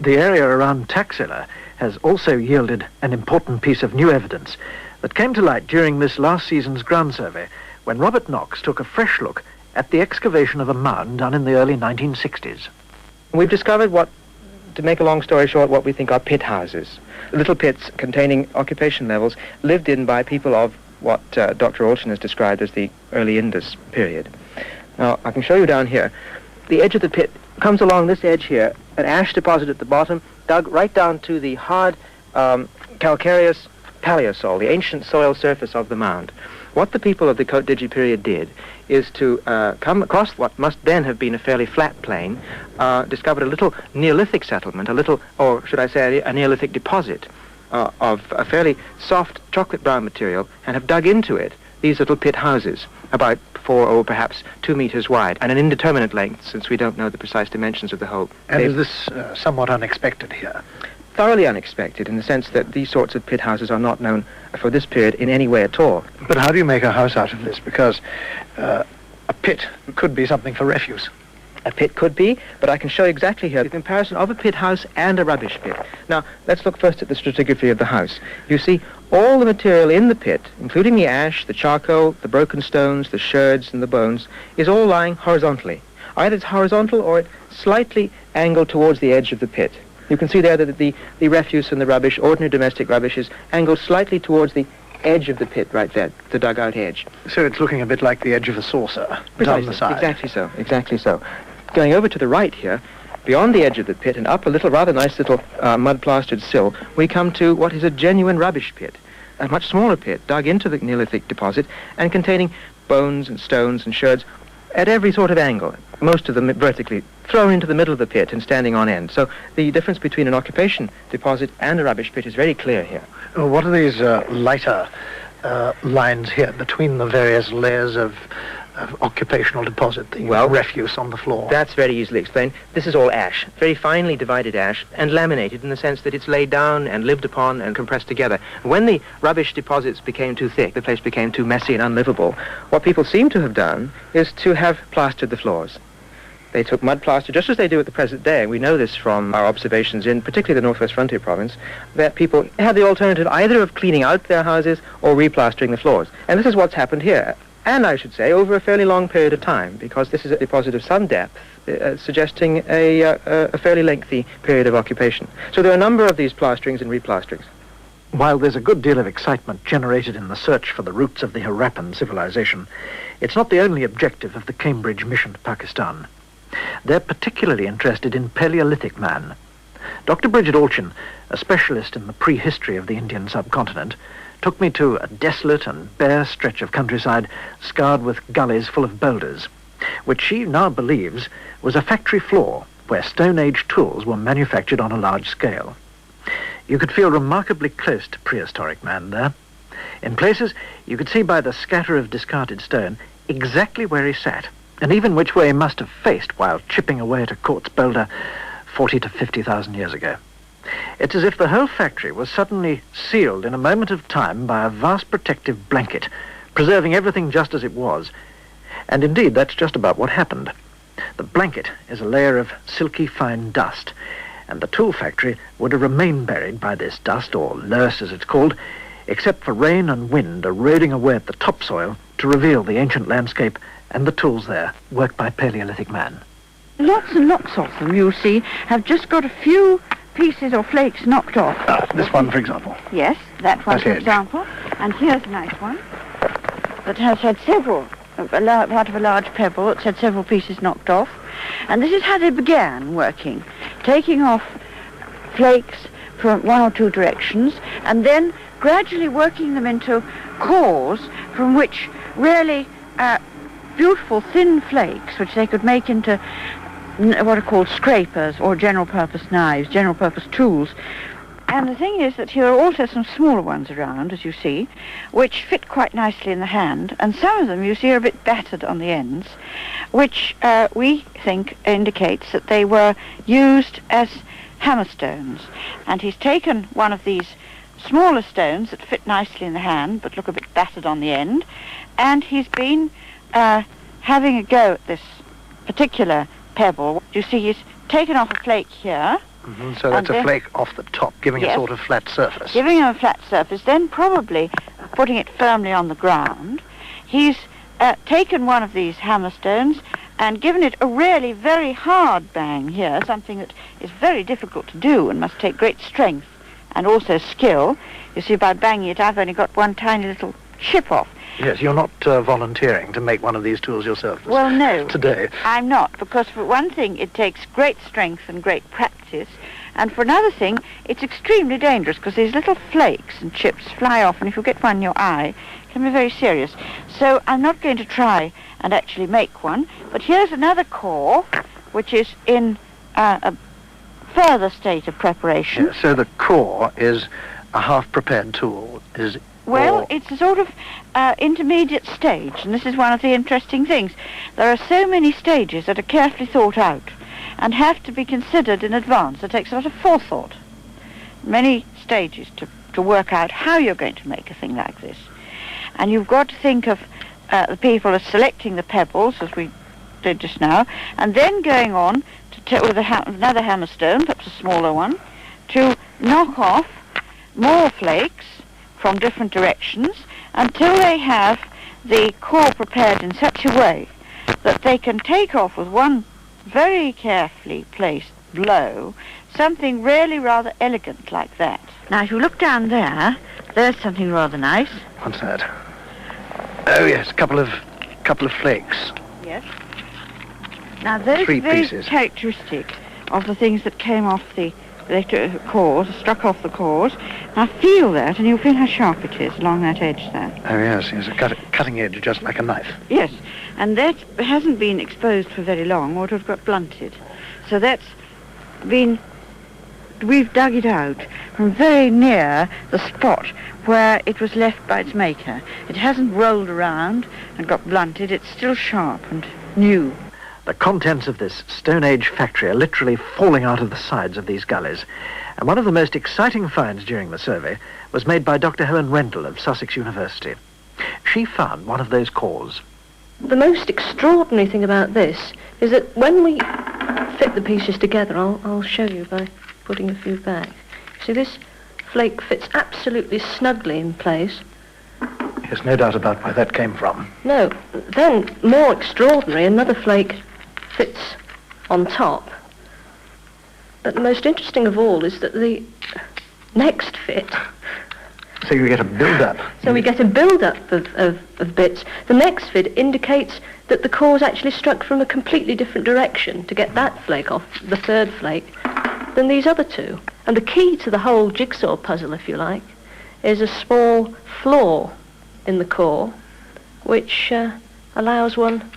The area around Taxila has also yielded an important piece of new evidence that came to light during this last season's ground survey, when Robert Knox took a fresh look at the excavation of a mound done in the early 1960s. We've discovered what, to make a long story short, what we think are pit houses. Little pits containing occupation levels lived in by people of what Dr. Olchen has described as the early Indus period. Now, I can show you down here. The edge of the pit comes along this edge here, an ash deposit at the bottom, dug right down to the hard calcareous paleosol, the ancient soil surface of the mound. What the people of the Cote Digi period did is to come across what must then have been a fairly flat plain, discovered a little Neolithic settlement, or should I say a Neolithic deposit of a fairly soft chocolate brown material, and have dug into it these little pit houses, about 4 or perhaps 2 meters wide, and an indeterminate length, since we don't know the precise dimensions of the whole. And is this somewhat unexpected here? Thoroughly unexpected, in the sense that these sorts of pit houses are not known for this period in any way at all. But how do you make a house out of this? Because a pit could be something for refuse. A pit could be, but I can show you exactly here the comparison of a pit house and a rubbish pit. Now, let's look first at the stratigraphy of the house. You see, all the material in the pit, including the ash, the charcoal, the broken stones, the sherds, and the bones, is all lying horizontally. Either it's horizontal or it's slightly angled towards the edge of the pit. You can see there that the refuse and the rubbish, ordinary domestic rubbish, is angled slightly towards the edge of the pit right there, the dugout edge. So it's looking a bit like the edge of a saucer down the side. Exactly so, exactly so. Going over to the right here, beyond the edge of the pit and up a little, rather nice little mud-plastered sill, we come to what is a genuine rubbish pit, a much smaller pit, dug into the Neolithic deposit and containing bones and stones and sherds at every sort of angle, most of them vertically, thrown into the middle of the pit and standing on end. So the difference between an occupation deposit and a rubbish pit is very clear here. What are these lighter lines here between the various layers of occupational deposit, the refuse on the floor? That's very easily explained. This is all ash, very finely divided ash, and laminated in the sense that it's laid down and lived upon and compressed together. When the rubbish deposits became too thick, the place became too messy and unlivable, what people seem to have done is to have plastered the floors. They took mud plaster, just as they do at the present day. We know this from our observations in particularly the Northwest Frontier Province, that people had the alternative either of cleaning out their houses or replastering the floors. And this is what's happened here. And I should say, over a fairly long period of time, because this is a deposit of some depth, suggesting a fairly lengthy period of occupation. So there are a number of these plasterings and replasterings. While there's a good deal of excitement generated in the search for the roots of the Harappan civilization, it's not the only objective of the Cambridge mission to Pakistan. They're particularly interested in Paleolithic man. Dr. Bridget Olchen, a specialist in the prehistory of the Indian subcontinent, took me to a desolate and bare stretch of countryside scarred with gullies full of boulders, which she now believes was a factory floor where Stone Age tools were manufactured on a large scale. You could feel remarkably close to prehistoric man there. In places, you could see by the scatter of discarded stone exactly where he sat, and even which way he must have faced while chipping away at a quartz boulder 40 to 50,000 years ago. It's as if the whole factory was suddenly sealed in a moment of time by a vast protective blanket, preserving everything just as it was. And indeed, that's just about what happened. The blanket is a layer of silky fine dust, and the tool factory would have remained buried by this dust, or loess as it's called, except for rain and wind eroding away at the topsoil to reveal the ancient landscape and the tools there, worked by Paleolithic man. Lots and lots of them, you see, have just got a few pieces or flakes knocked off. This one, for example. Yes, that one, for example. And here's a nice one that has had several, part of a large pebble, it's had several pieces knocked off. And this is how they began working, taking off flakes from one or two directions, and then gradually working them into cores from which really beautiful thin flakes, which they could make into what are called scrapers or general-purpose knives, general-purpose tools. And the thing is that here are also some smaller ones around, as you see, which fit quite nicely in the hand, and some of them, you see, are a bit battered on the ends, which we think indicates that they were used as hammerstones. And he's taken one of these smaller stones that fit nicely in the hand, but look a bit battered on the end, and he's been having a go at this particular pebble. You see, he's taken off a flake here, So that's a flake off the top, giving a sort of flat surface. Giving him a flat surface, then probably putting it firmly on the ground. He's taken one of these hammerstones and given it a really very hard bang here, something that is very difficult to do and must take great strength and also skill. You see, by banging it, I've only got one tiny little chip off. Yes, you're not volunteering to make one of these tools yourself. Well, no. Today. I'm not, because for one thing, it takes great strength and great practice, and for another thing, it's extremely dangerous, because these little flakes and chips fly off, and if you get one in your eye, it can be very serious. So I'm not going to try and actually make one, but here's another core, which is in a further state of preparation. Yeah, so the core is a half-prepared tool, Well, it's a sort of intermediate stage, and this is one of the interesting things. There are so many stages that are carefully thought out and have to be considered in advance. It takes a lot of forethought, many stages to work out how you're going to make a thing like this. And you've got to think of the people as selecting the pebbles, as we did just now, and then going on with another hammerstone, perhaps a smaller one, to knock off more flakes from different directions until they have the core prepared in such a way that they can take off with one very carefully placed blow something really rather elegant like that. Now, if you look down there, there's something rather nice. What's that? Oh yes, a couple of flakes. Yes. Now, those are very characteristic of the things that came off the cores, struck off the cores. Now feel that, and you'll feel how sharp it is along that edge there. Oh yes, it's a cutting edge, just like a knife. Yes, and that hasn't been exposed for very long, or it would have got blunted. So that's been, we've dug it out from very near the spot where it was left by its maker. It hasn't rolled around and got blunted, it's still sharp and new. The contents of this Stone Age factory are literally falling out of the sides of these gullies. And one of the most exciting finds during the survey was made by Dr. Helen Rendell of Sussex University. She found one of those cores. The most extraordinary thing about this is that when we fit the pieces together, I'll show you by putting a few back. See, this flake fits absolutely snugly in place. There's no doubt about where that came from. No. Then, more extraordinary, another flake fits on top. But the most interesting of all is that the next fit... So you get a build-up. So we get a build-up of bits. The next fit indicates that the core's actually struck from a completely different direction to get that flake off, the third flake, than these other two. And the key to the whole jigsaw puzzle, if you like, is a small flaw in the core, which allows one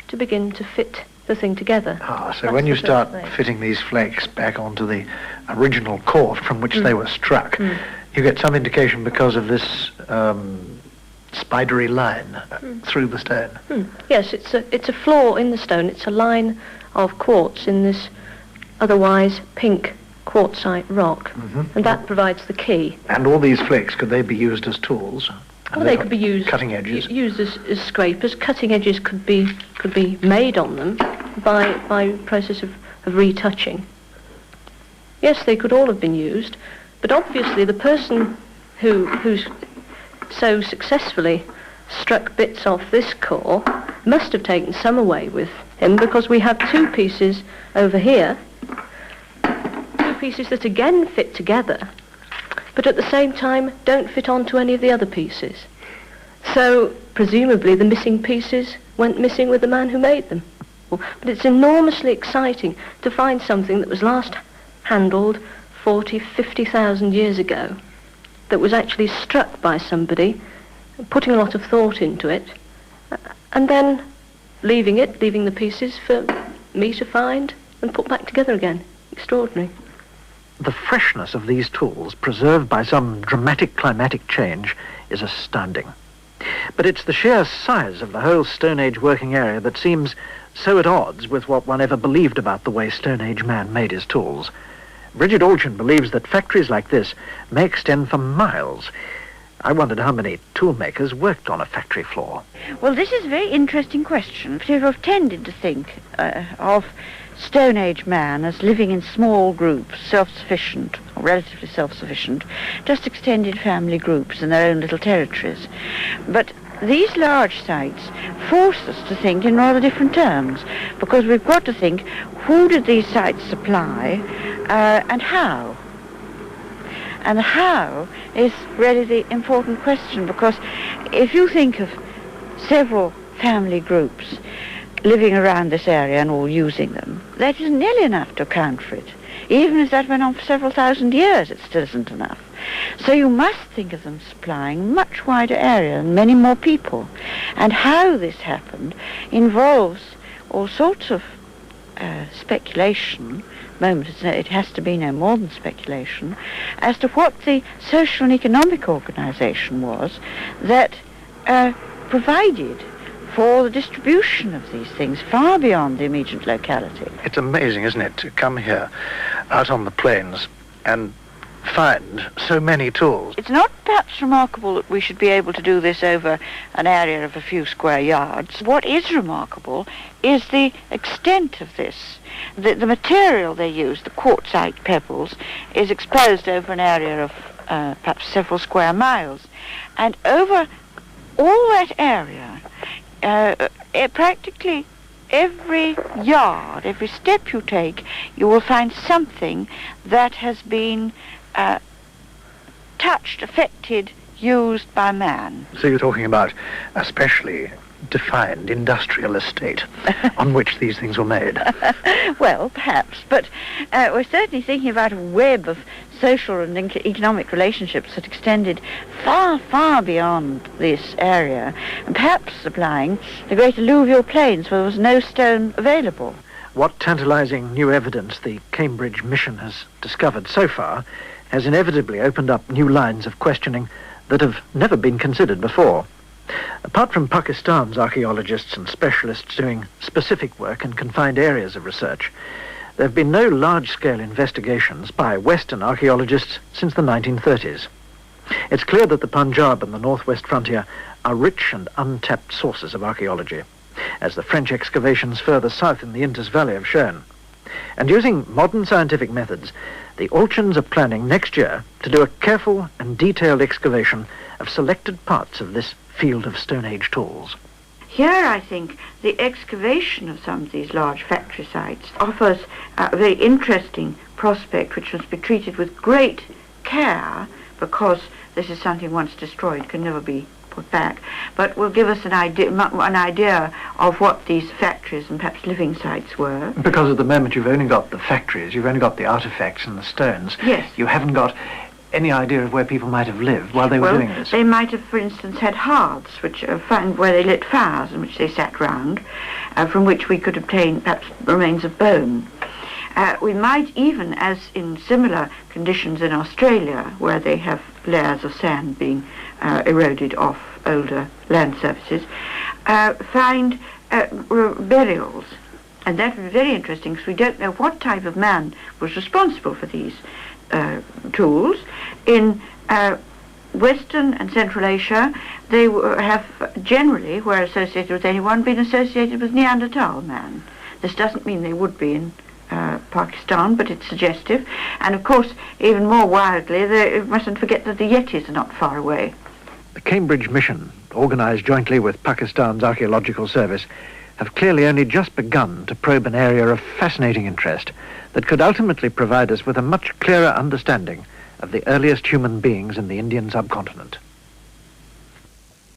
to begin to fit the thing together. So that's when you start fitting these flakes back onto the original core from which they were struck, you get some indication because of this spidery line through the stone. Yes, it's a flaw in the stone. It's a line of quartz in this otherwise pink quartzite rock, and that provides the key. And all these flakes, could they be used as tools? Well, they could be used cutting edges. Used as scrapers. Cutting edges could be made on them by process of retouching. Yes, they could all have been used, but obviously the person who's so successly struck bits off this core must have taken some away with him, because we have two pieces over here, two pieces that again fit together, but at the same time don't fit onto any of the other pieces. So presumably the missing pieces went missing with the man who made them. But it's enormously exciting to find something that was last handled 40, 50,000 years ago, that was actually struck by somebody, putting a lot of thought into it, and then leaving the pieces for me to find and put back together again. Extraordinary. The freshness of these tools, preserved by some dramatic climatic change, is astounding. But it's the sheer size of the whole Stone Age working area that seems so at odds with what one ever believed about the way Stone Age man made his tools. Bridget Alchin believes that factories like this may extend for miles. I wondered how many tool makers worked on a factory floor. Well, this is a very interesting question. People have tended to think of Stone Age man as living in small groups, self-sufficient, or relatively self-sufficient, just extended family groups in their own little territories. But these large sites force us to think in rather different terms, because we've got to think, who did these sites supply, and how? And the how is really the important question, because if you think of several family groups living around this area and all using them, that isn't nearly enough to account for it. Even if that went on for several thousand years, it still isn't enough. So you must think of them supplying much wider area and many more people. And how this happened involves all sorts of speculation. At the moment it has to be no more than speculation, as to what the social and economic organisation was that provided for the distribution of these things far beyond the immediate locality. It's amazing, isn't it, to come here out on the plains and find so many tools. It's not perhaps remarkable that we should be able to do this over an area of a few square yards. What is remarkable is the extent of this. The material they use, the quartzite pebbles, is exposed over an area of perhaps several square miles. And over all that area, practically every yard, every step you take, you will find something that has been touched, affected, used by man. So you're talking about a specially defined industrial estate on which these things were made. Well, perhaps, but we're certainly thinking about a web of social and economic relationships that extended far, far beyond this area, and perhaps supplying the great alluvial plains where there was no stone available. What tantalizing new evidence the Cambridge mission has discovered so far has inevitably opened up new lines of questioning that have never been considered before. Apart from Pakistan's archaeologists and specialists doing specific work in confined areas of research, there have been no large-scale investigations by Western archaeologists since the 1930s. It's clear that the Punjab and the northwest frontier are rich and untapped sources of archaeology, as the French excavations further south in the Indus Valley have shown. And using modern scientific methods, the Alchins are planning next year to do a careful and detailed excavation of selected parts of this field of Stone Age tools. Here, I think, the excavation of some of these large factory sites offers a very interesting prospect which must be treated with great care, because this is something once destroyed can never be put back, but will give us an idea of what these factories and perhaps living sites were. Because at the moment you've only got the factories, you've only got the artifacts and the stones. Yes. You haven't got any idea of where people might have lived while they were doing this. They might have, for instance, had hearths, which found where they lit fires in which they sat round, from which we could obtain perhaps remains of bone. We might even, as in similar conditions in Australia, where they have layers of sand being eroded off older land surfaces, find burials. And that would be very interesting, because we don't know what type of man was responsible for these tools. In Western and Central Asia, they have generally, where associated with anyone, been associated with Neanderthal man. This doesn't mean they would be in Pakistan, but it's suggestive. And of course, even more wildly, we mustn't forget that the Yetis are not far away. The Cambridge mission, organised jointly with Pakistan's Archaeological Service, have clearly only just begun to probe an area of fascinating interest that could ultimately provide us with a much clearer understanding of the earliest human beings in the Indian subcontinent.